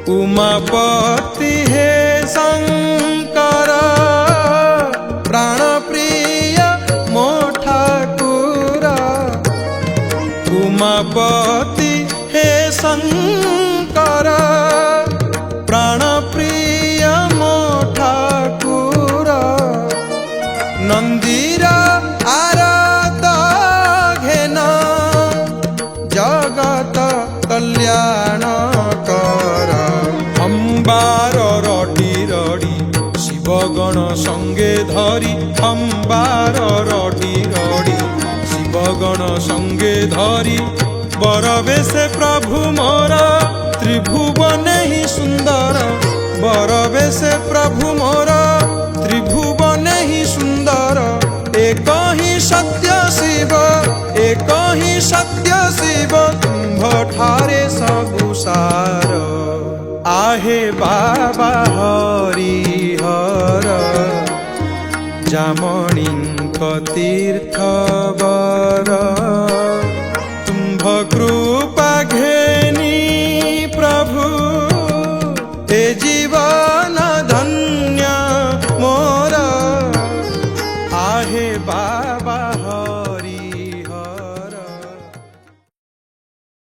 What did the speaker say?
उमापति हे शंकर प्राण प्रिय मो ठाकुर। उमापति हे शंकर प्राण प्रिय मो ठाकुर। नंदीर आराध घेन जगत कल्याण कर। अंबार रडी रडी शिवगण संगे धरी। अंबार रडी रडी शिवगण संगे धरी। बरवेशे प्रभु मोर त्रिभुवन ही सुंदर। बरवेशे प्रभु मोर त्रिभुवन ही सुंदर। एक ही सत्य शिव एक ही सत्य शिव तुम्भ ठारे सबु सार। आहे बाबा हरिहर जामणिंक तीर्थवर। तुम्भ कृ